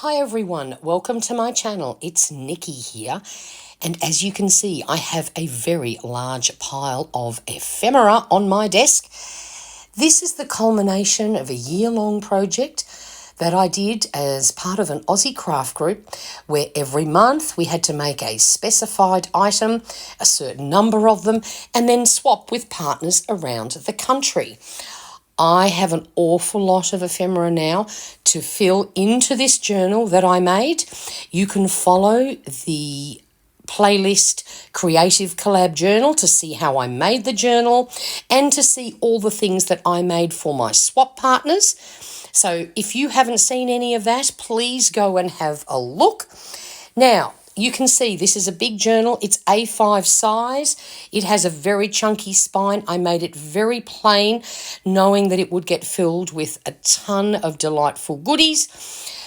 Hi everyone, welcome to my channel. It's Nikki here, and as you can see I have a very large pile of ephemera on my desk. This is the culmination of a year-long project that I did as part of an Aussie craft group where every month we had to make a specified item, a certain number of them, and then swap with partners around the country. I have an awful lot of ephemera now to fill into this journal that I made. You can follow the playlist Creative Collab Journal to see how I made the journal and to see all the things that I made for my swap partners. So if you haven't seen any of that, please go and have a look. Now, you can see this is a big journal. It's A5 size. It has a very chunky spine. I made it very plain, knowing that it would get filled with a ton of delightful goodies.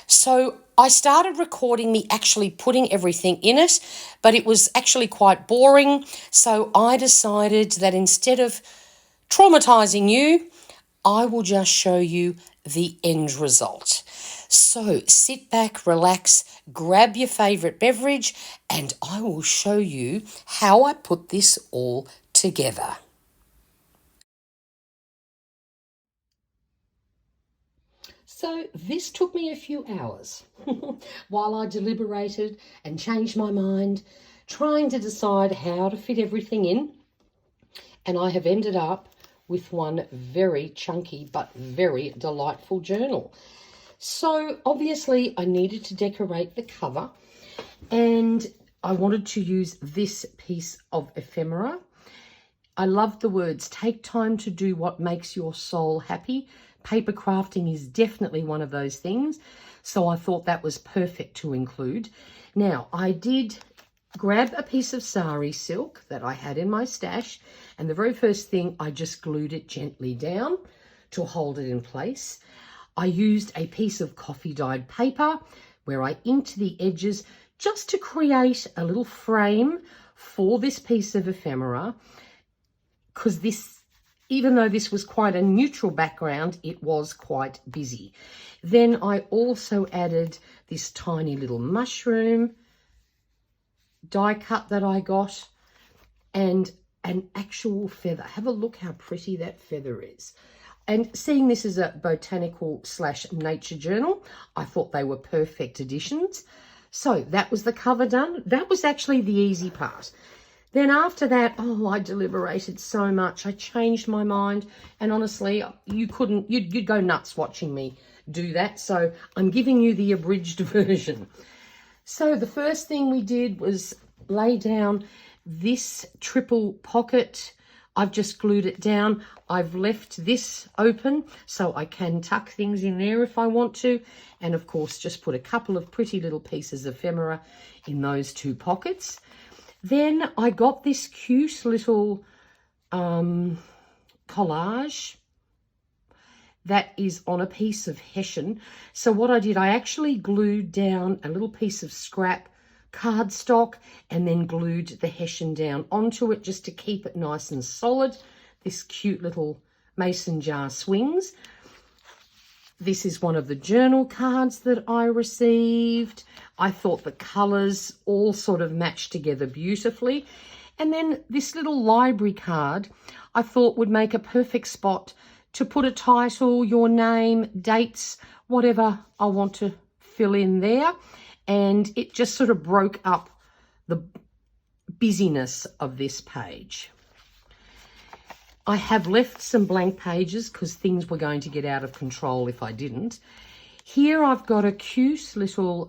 So I started recording me actually putting everything in it, but it was actually quite boring. So I decided that instead of traumatizing you, I will just show you the end result. So sit back, relax, grab your favourite beverage, and I will show you how I put this all together. So this took me a few hours while I deliberated and changed my mind, trying to decide how to fit everything in. And I have ended up with one very chunky but very delightful journal. So obviously I needed to decorate the cover, and I wanted to use this piece of ephemera. I love the words, take time to do what makes your soul happy. Paper crafting is definitely one of those things. So I thought that was perfect to include. Now I did grab a piece of sari silk that I had in my stash, and the very first thing, I just glued it gently down to hold it in place. I used a piece of coffee dyed paper where I inked the edges just to create a little frame for this piece of ephemera, because this, even though this was quite a neutral background, it was quite busy. Then I also added this tiny little mushroom die cut that I got and an actual feather. Have a look how pretty that feather is. And seeing this as a botanical / nature journal, I thought they were perfect additions. So that was the cover done. That was actually the easy part. Then after that, I deliberated so much. I changed my mind, and honestly, you'd go nuts watching me do that. So I'm giving you the abridged version. So the first thing we did was lay down this triple pocket. I've just glued it down. I've left this open so I can tuck things in there if I want to. And of course, just put a couple of pretty little pieces of ephemera in those two pockets. Then I got this cute little collage that is on a piece of hessian. So what I did, I actually glued down a little piece of scrap cardstock and then glued the hessian down onto it just to keep it nice and solid. This cute little mason jar swings. This is one of the journal cards that I received. I thought the colours all sort of matched together beautifully. And then this little library card I thought would make a perfect spot to put a title, your name, dates, whatever I want to fill in there. And it just sort of broke up the busyness of this page. I have left some blank pages because things were going to get out of control if I didn't. Here I've got a cute little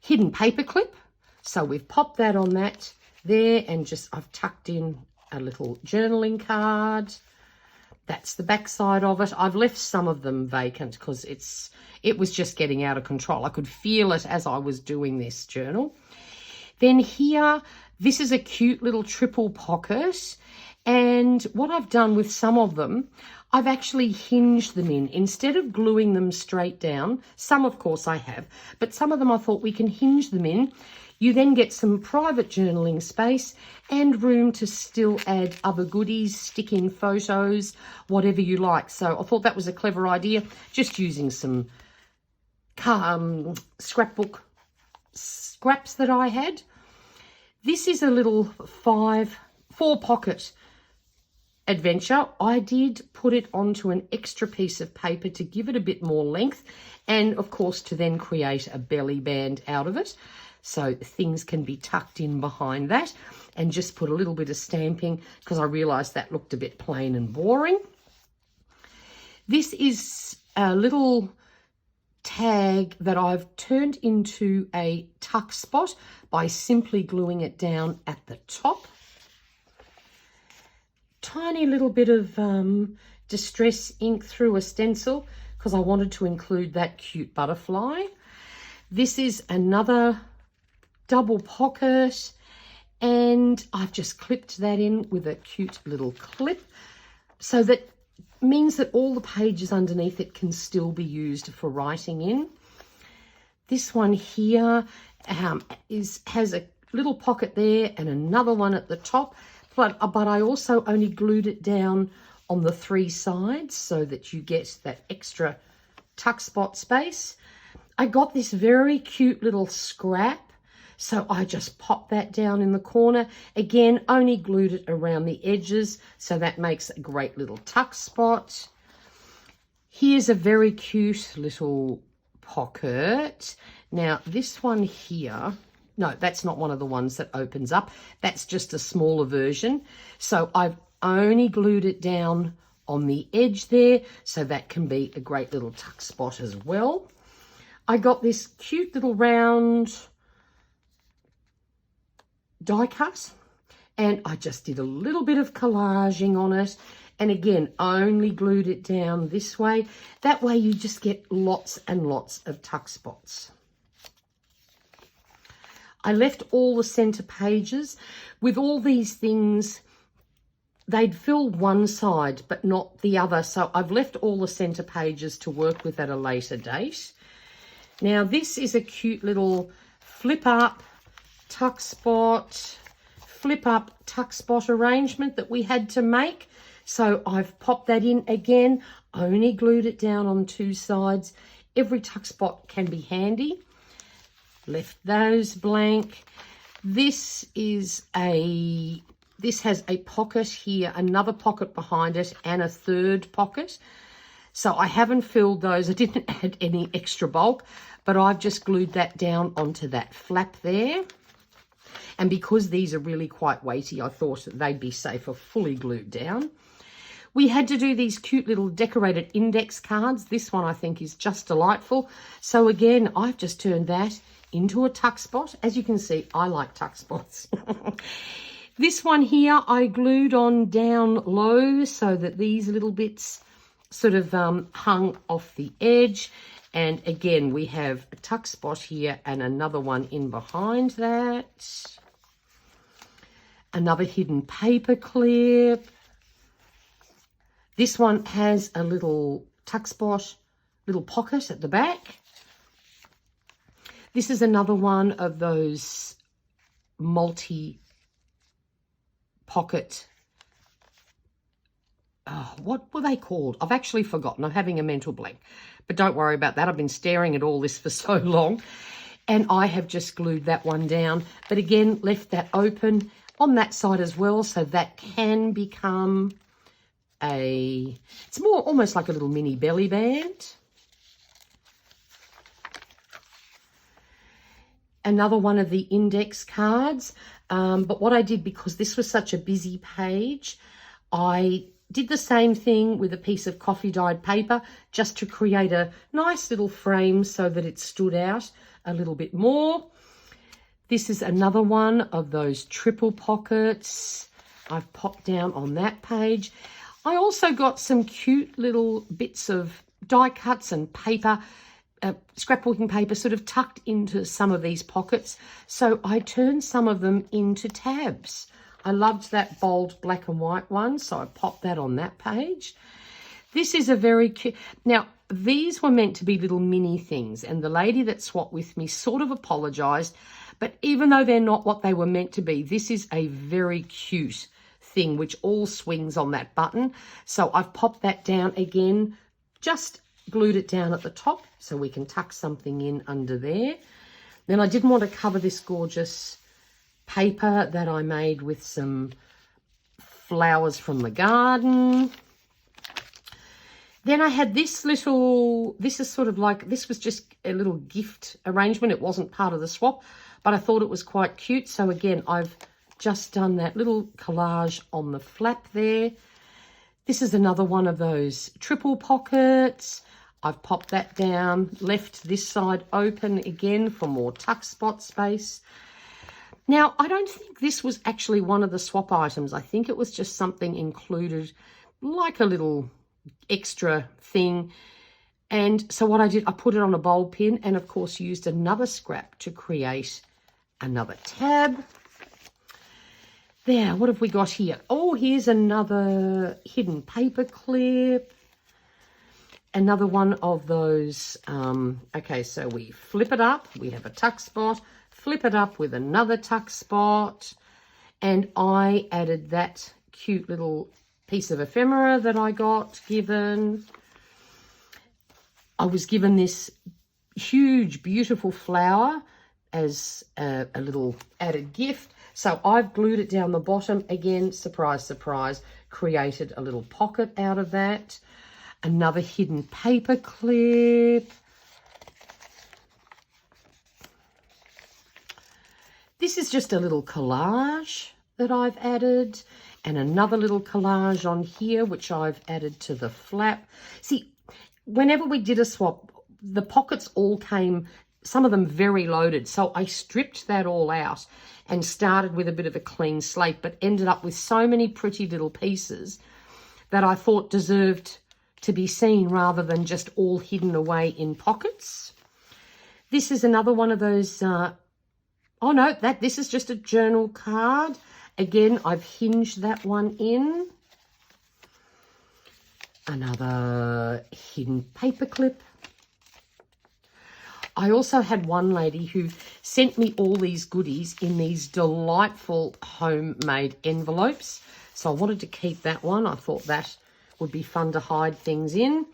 hidden paper clip. So we've popped that on that there, and just I've tucked in a little journaling card. That's the back side of it. I've left some of them vacant because it was just getting out of control. I could feel it as I was doing this journal. Then here, this is a cute little triple pocket. And what I've done with some of them, I've actually hinged them in. Instead of gluing them straight down, some of course I have, but some of them I thought we can hinge them in. You then get some private journaling space and room to still add other goodies, stick in photos, whatever you like. So I thought that was a clever idea, just using some scrapbook scraps that I had. This is a little 4-pocket adventure. I did put it onto an extra piece of paper to give it a bit more length, and of course to then create a belly band out of it, so things can be tucked in behind that, and just put a little bit of stamping because I realized that looked a bit plain and boring. This is a little tag that I've turned into a tuck spot by simply gluing it down at the top. Tiny little bit of distress ink through a stencil because I wanted to include that cute butterfly. This is another double pocket, and I've just clipped that in with a cute little clip, so that means that all the pages underneath it can still be used for writing in. This one here has a little pocket there and another one at the top, but I also only glued it down on the 3 sides so that you get that extra tuck spot space. I got this very cute little scrap, so I just popped that down in the corner. Again, only glued it around the edges, so that makes a great little tuck spot. Here's a very cute little pocket. Now, this one here, no, that's not one of the ones that opens up. That's just a smaller version. So I've only glued it down on the edge there, so that can be a great little tuck spot as well. I got this cute little round die cut, and I just did a little bit of collaging on it, and again only glued it down this way. That way you just get lots and lots of tuck spots. I left all the center pages. With all these things, they'd fill one side but not the other, so I've left all the center pages to work with at a later date. Now, this is a cute little flip up tuck spot, flip up tuck spot arrangement that we had to make. So I've popped that in again, only glued it down on 2 sides. Every tuck spot can be handy. Left those blank. This has a pocket here, another pocket behind it, and a 3rd pocket. So I haven't filled those. I didn't add any extra bulk, but I've just glued that down onto that flap there. And because these are really quite weighty, I thought that they'd be safer fully glued down. We had to do these cute little decorated index cards. This one I think is just delightful. So again, I've just turned that into a tuck spot. As you can see, I like tuck spots. This one here I glued on down low so that these little bits sort of hung off the edge. And again, we have a tuck spot here and another one in behind that. Another hidden paper clip. This one has a little tuck spot, little pocket at the back. This is another one of those multi-pocket, what were they called? I've actually forgotten. I'm having a mental blank. But don't worry about that. I've been staring at all this for so long. And I have just glued that one down. But again, left that open on that side as well. So that can become it's more almost like a little mini belly band. Another one of the index cards. But what I did, because this was such a busy page, I did the same thing with a piece of coffee dyed paper just to create a nice little frame so that it stood out a little bit more. This is another one of those triple pockets I've popped down on that page. I also got some cute little bits of die cuts and paper, scrapbooking paper sort of tucked into some of these pockets. So I turned some of them into tabs. I loved that bold black and white one, so I popped that on that page. This is a very cute... Now, these were meant to be little mini things, and the lady that swapped with me sort of apologised, but even though they're not what they were meant to be, this is a very cute thing which all swings on that button. So I've popped that down again, just glued it down at the top so we can tuck something in under there. Then I didn't want to cover this gorgeous paper that I made with some flowers from the garden. Then I had this little, this is sort of like, this was just a little gift arrangement. It wasn't part of the swap, but I thought it was quite cute. So again, I've just done that little collage on the flap there. This is another one of those triple pockets. I've popped that down, left this side open again for more tuck spot space. Now, I don't think this was actually one of the swap items. I think it was just something included, like a little extra thing. And so what I did, I put it on a bowl pin and, of course, used another scrap to create another tab. There, what have we got here? Oh, here's another hidden paper clip. Another one of those, okay, so we flip it up. We have a tuck spot. Flip it up with another tuck spot. And I added that cute little piece of ephemera that I got given. I was given this huge, beautiful flower as a little added gift. So I've glued it down the bottom. Again, surprise, surprise, created a little pocket out of that. Another hidden paper clip. This is just a little collage that I've added, and another little collage on here, which I've added to the flap. See, whenever we did a swap, the pockets all came, some of them very loaded. So I stripped that all out and started with a bit of a clean slate, but ended up with so many pretty little pieces that I thought deserved to be seen rather than just all hidden away in pockets. This is another one of those, oh no, this is just a journal card. Again, I've hinged that one in. Another hidden paper clip. I also had one lady who sent me all these goodies in these delightful homemade envelopes. So I wanted to keep that one. I thought that would be fun to hide things in.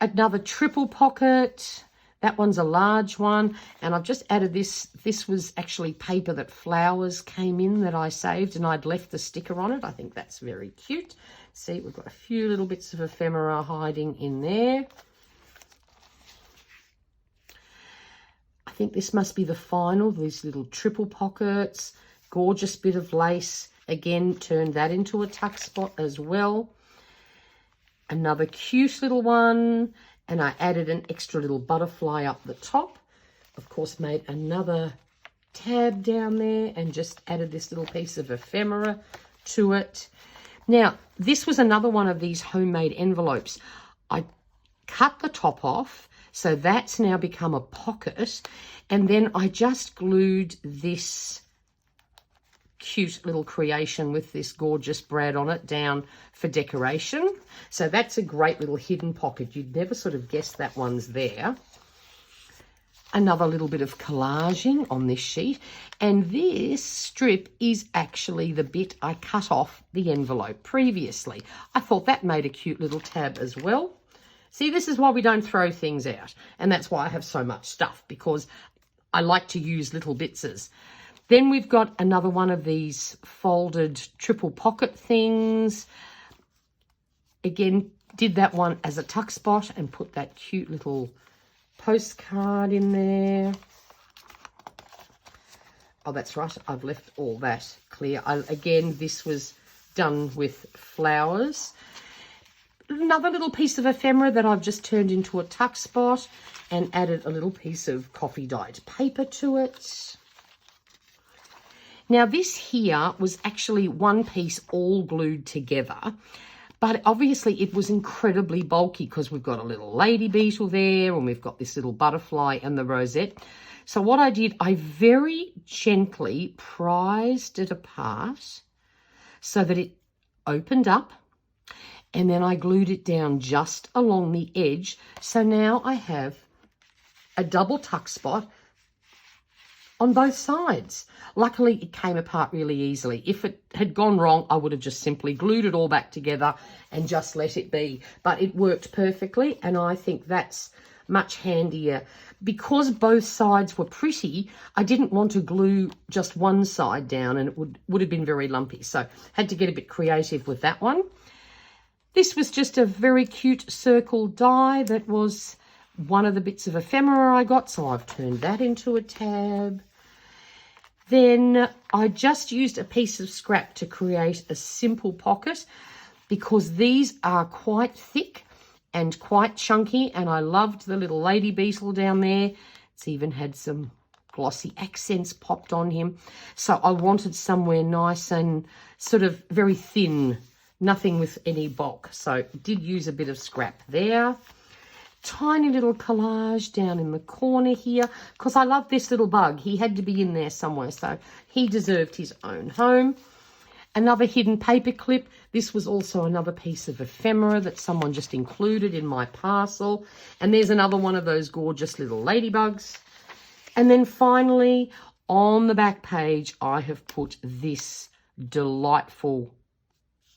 Another triple pocket. That one's a large one. And I've just added this. This was actually paper that flowers came in that I saved, and I'd left the sticker on it. I think that's very cute. See, we've got a few little bits of ephemera hiding in there. I think this must be the final, these little triple pockets. Gorgeous bit of lace. Again, turned that into a tuck spot as well. Another cute little one, and I added an extra little butterfly up the top. Of course, made another tab down there and just added this little piece of ephemera to it. Now, this was another one of these homemade envelopes. I cut the top off, so that's now become a pocket, and then I just glued this cute little creation with this gorgeous brad on it down for decoration. So that's a great little hidden pocket. You'd never sort of guess that one's there. Another little bit of collaging on this sheet. And this strip is actually the bit I cut off the envelope previously. I thought that made a cute little tab as well. See, this is why we don't throw things out. And that's why I have so much stuff, because I like to use little bitses. Then we've got another one of these folded triple pocket things. Again, did that one as a tuck spot and put that cute little postcard in there. Oh, that's right. I've left all that clear. Again, this was done with flowers. Another little piece of ephemera that I've just turned into a tuck spot and added a little piece of coffee dyed paper to it. Now, this here was actually one piece all glued together, but obviously it was incredibly bulky because we've got a little lady beetle there and we've got this little butterfly and the rosette. So what I did, I very gently prized it apart so that it opened up, and then I glued it down just along the edge. So now I have a double tuck spot on both sides. Luckily, it came apart really easily. If it had gone wrong, I would have just simply glued it all back together and just let it be. But it worked perfectly, and I think that's much handier. Because both sides were pretty, I didn't want to glue just one side down, and it would have been very lumpy. So had to get a bit creative with that one. This was just a very cute circle die that was one of the bits of ephemera I got, so I've turned that into a tab. Then I just used a piece of scrap to create a simple pocket, because these are quite thick and quite chunky, and I loved the little lady beetle down there. It's even had some glossy accents popped on him. So I wanted somewhere nice and sort of very thin, nothing with any bulk. So did use a bit of scrap there. Tiny little collage down in the corner here, because I love this little bug. He had to be in there somewhere, so he deserved his own home. Another hidden paper clip. This was also another piece of ephemera that someone just included in my parcel. And there's another one of those gorgeous little ladybugs. And then finally, on the back page, I have put this delightful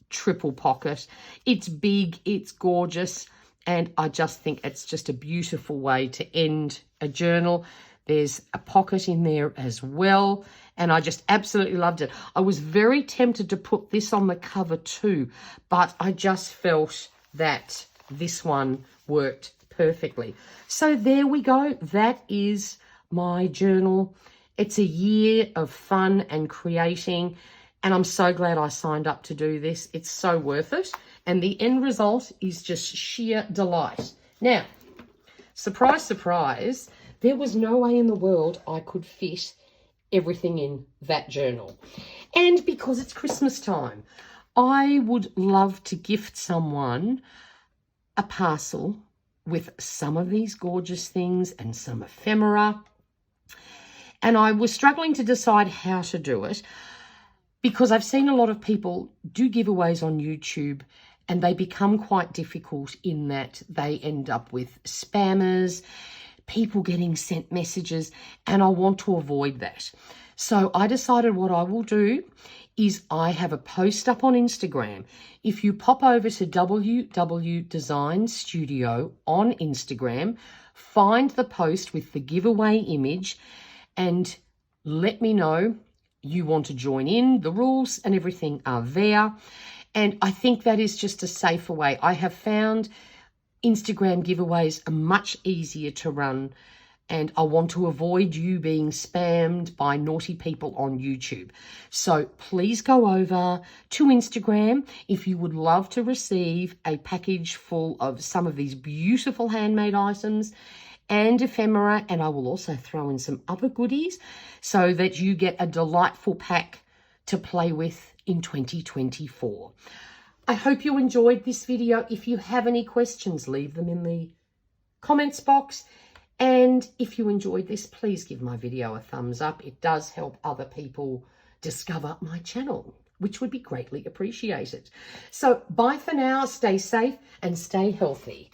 triple pocket. It's big, it's gorgeous, and I just think it's just a beautiful way to end a journal. There's a pocket in there as well, and I just absolutely loved it. I was very tempted to put this on the cover too, but I just felt that this one worked perfectly. So there we go. That is my journal. It's a year of fun and creating, and I'm so glad I signed up to do this. It's so worth it, and the end result is just sheer delight. Now, surprise, surprise, there was no way in the world I could fit everything in that journal. And because it's Christmas time, I would love to gift someone a parcel with some of these gorgeous things and some ephemera. And I was struggling to decide how to do it, because I've seen a lot of people do giveaways on YouTube, and they become quite difficult in that they end up with spammers, people getting sent messages, and I want to avoid that. So I decided what I will do is I have a post up on Instagram. If you pop over to WW Design Studio on Instagram, find the post with the giveaway image and let me know you want to join in. The rules and everything are there. And I think that is just a safer way. I have found Instagram giveaways are much easier to run, and I want to avoid you being spammed by naughty people on YouTube. So please go over to Instagram if you would love to receive a package full of some of these beautiful handmade items and ephemera, and I will also throw in some other goodies so that you get a delightful pack to play with in 2024. I hope you enjoyed this video. If you have any questions, leave them in the comments box. And if you enjoyed this, please give my video a thumbs up. It does help other people discover my channel, which would be greatly appreciated. So bye for now. Stay safe and stay healthy.